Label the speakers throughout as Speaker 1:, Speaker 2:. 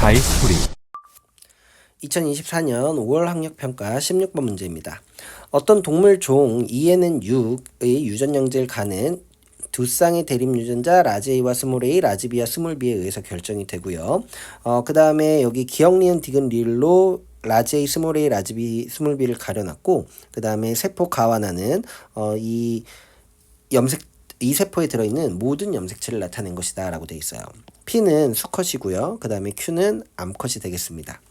Speaker 1: 다이스토리
Speaker 2: 2024년 5월 학력평가 16번 문제입니다. 어떤 동물 종 2에는 6의 유전영제를 가는 두 쌍의 대립 유전자 라지 A와 스몰 a, 라지 B와 스몰 b에 의해서 결정이 되고요. 그 다음에 여기 기역, 니은, 디귿, 리을로 라지 A, 스몰 a, 라지 B, 스몰 b를 가려놨고, 그 다음에 세포 가와 나는 이 세포에 들어있는 모든 염색체를 나타낸 것이다 라고 되어 있어요. P는 수컷이고요. 그 다음에 Q는 암컷이 되겠습니다.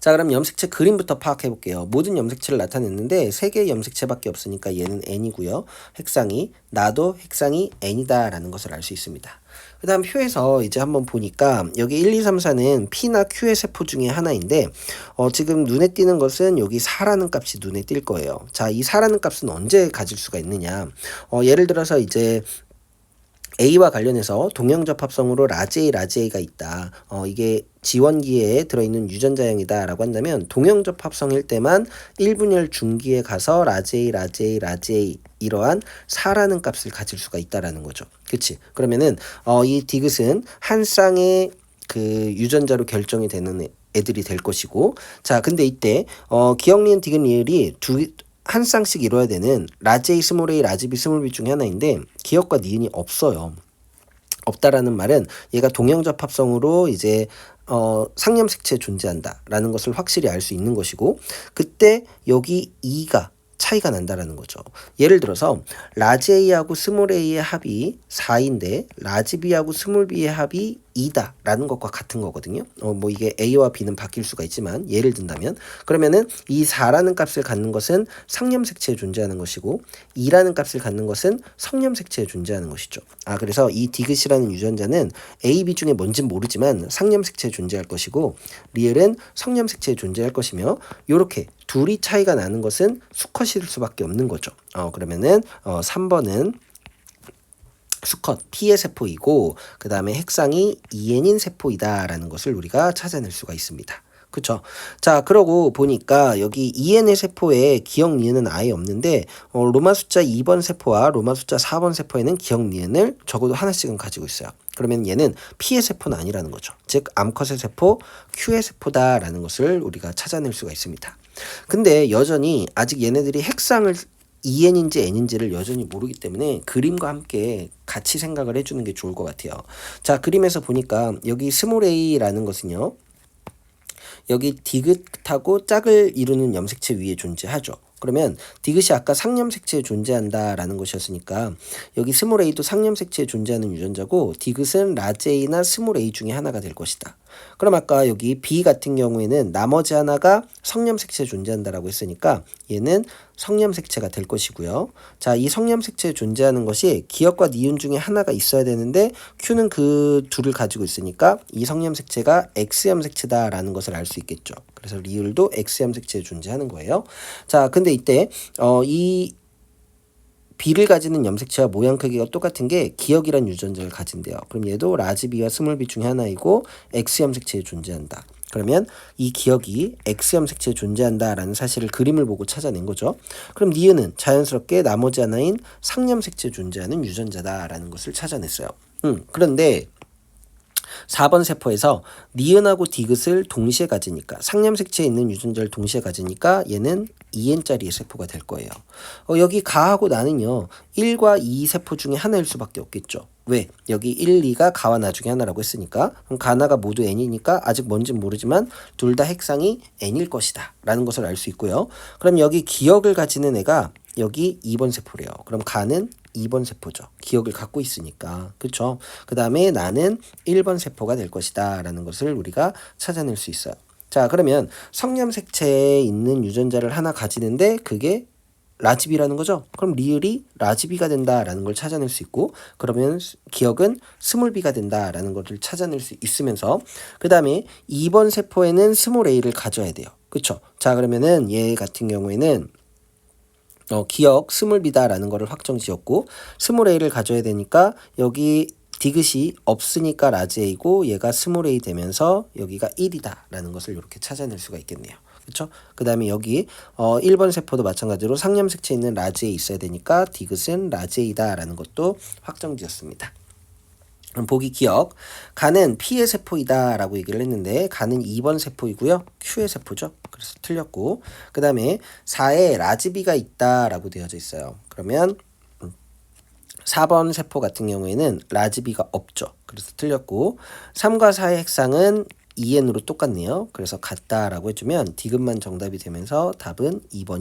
Speaker 2: 자, 그럼 염색체 그림부터 파악해 볼게요. 모든 염색체를 나타냈는데 3개의 염색체밖에 없으니까 얘는 N이고요. 핵상이 나도 핵상이 N이다 라는 것을 알 수 있습니다. 그 다음 표에서 이제 한번 보니까 여기 1, 2, 3, 4는 P나 Q의 세포 중에 하나인데 지금 눈에 띄는 것은 여기 4라는 값이 눈에 띌 거예요. 자, 이 4라는 값은 언제 가질 수가 있느냐. 예를 들어서 이제 A와 관련해서 동형접합성으로 라지 A, 라지 A가 있다. 이게 지원기에 들어있는 유전자형이다 라고 한다면 동형접합성일 때만 1분열 중기에 가서 라지 A, 라지 A, 라지 A 이러한 4라는 값을 가질 수가 있다라는 거죠. 그치? 그러면은 이 디귿은 한 쌍의 그 유전자로 결정이 되는 애들이 될 것이고, 자, 근데 이때 기역, 니은, 디귿, 리을이 한 쌍씩 이뤄야 되는 라지 A, 스몰 a, 라지 B, 스몰 b 중에 하나인데 기역과 니은이 없어요. 없다라는 말은 얘가 동형접합성으로 이제 상염색체에 존재한다라는 것을 확실히 알 수 있는 것이고, 그때 여기 2가 차이가 난다라는 거죠. 예를 들어서 라지 A하고 스몰 A의 합이 4인데 라지 B하고 스몰 B의 합이 2다 라는 것과 같은 거거든요. 뭐 이게 A와 B는 바뀔 수가 있지만 예를 든다면, 그러면은 이 4라는 값을 갖는 것은 상염색체에 존재하는 것이고 2라는 값을 갖는 것은 성염색체에 존재하는 것이죠. 그래서 이 디귿이라는 유전자는 A, B 중에 뭔진 모르지만 상염색체에 존재할 것이고 리을은 성염색체에 존재할 것이며, 요렇게 둘이 차이가 나는 것은 수컷일 수밖에 없는 거죠. 그러면은 3번은 수컷 P의 세포이고 그 다음에 핵상이 EN인 세포이다라는 것을 우리가 찾아낼 수가 있습니다. 그쵸? 자, 그러고 보니까 여기 EN의 세포에 기역, 니은은 아예 없는데 로마 숫자 2번 세포와 로마 숫자 4번 세포에는 기역, 니은을 적어도 하나씩은 가지고 있어요. 그러면 얘는 P의 세포는 아니라는 거죠. 즉 암컷의 세포, Q의 세포다라는 것을 우리가 찾아낼 수가 있습니다. 근데 여전히 아직 얘네들이 핵상을 EN인지 N인지를 여전히 모르기 때문에 그림과 함께 같이 생각을 해주는 게 좋을 것 같아요. 자, 그림에서 보니까 여기 스몰 a라는 것은요, 여기 디귿하고 짝을 이루는 염색체 위에 존재하죠. 그러면 디귿이 아까 상염색체에 존재한다라는 것이었으니까 여기 스몰 a도 상염색체에 존재하는 유전자고 디귿은 라지 A나 스몰 a 중에 하나가 될 것이다. 그럼 아까 여기 B 같은 경우에는 나머지 하나가 성염색체에 존재한다라고 했으니까 얘는 성염색체가 될 것이고요. 자, 이 성염색체에 존재하는 것이 기역과 니은 중에 하나가 있어야 되는데 Q는 그 둘을 가지고 있으니까 이 성염색체가 X염색체다라는 것을 알 수 있겠죠. 그래서 리을도 X염색체에 존재하는 거예요. 자, 근데 이때 이 B를 가지는 염색체와 모양 크기가 똑같은 게 기역이란 유전자를 가진대요. 그럼 얘도 라지 B와 스몰 B 중에 하나이고 X염색체에 존재한다. 그러면 이 기역이 X염색체에 존재한다라는 사실을 그림을 보고 찾아낸 거죠. 그럼 니은은 자연스럽게 나머지 하나인 상염색체에 존재하는 유전자다라는 것을 찾아냈어요. 그런데 4번 세포에서 니은하고 디귿을 동시에 가지니까 상염색체에 있는 유전자를 동시에 가지니까 얘는 2N짜리의 세포가 될 거예요. 여기 가하고 나는요 1과 2 세포 중에 하나일 수밖에 없겠죠. 왜? 여기 1, 2가 가와 나 중에 하나라고 했으니까 그럼 가나가 모두 N이니까 아직 뭔진 모르지만 둘 다 핵상이 N일 것이다 라는 것을 알 수 있고요. 그럼 여기 기역을 가지는 애가 여기 2번 세포래요. 그럼 가는 2번 세포죠. 기억을 갖고 있으니까. 그쵸? 그 다음에 나는 1번 세포가 될 것이다 라는 것을 우리가 찾아낼 수 있어요. 자, 그러면 성염색체에 있는 유전자를 하나 가지는데 그게 라지비라는 거죠. 그럼 리을이 라지비가 된다라는 걸 찾아낼 수 있고, 그러면 기억은 스몰비가 된다라는 것을 찾아낼 수 있으면서 그 다음에 2번 세포에는 스몰 a를 가져야 돼요. 그쵸? 자, 그러면은 얘 같은 경우에는 기역 스몰 b다라는 거를 확정 지었고 스몰 a를 가져야 되니까 여기 디귿이 없으니까 라지 a고 얘가 스몰 a 되면서 여기가 1이다 라는 것을 이렇게 찾아낼 수가 있겠네요. 그렇죠? 그 다음에 여기 1번 세포도 마찬가지로 상염색체에 있는 라지 a 있어야 되니까 디귿은 라지 a다 라는 것도 확정 지었습니다. 그럼 보기 기억. 간은 P의 세포이다 라고 얘기를 했는데 간은 2번 세포이고요. Q의 세포죠. 그래서 틀렸고 그 다음에 4에 라즈비가 있다 라고 되어져 있어요. 그러면 4번 세포 같은 경우에는 라즈비가 없죠. 그래서 틀렸고 3과 4의 핵상은 EN으로 똑같네요. 그래서 같다라고 해주면 디귿만 정답이 되면서 답은 2번이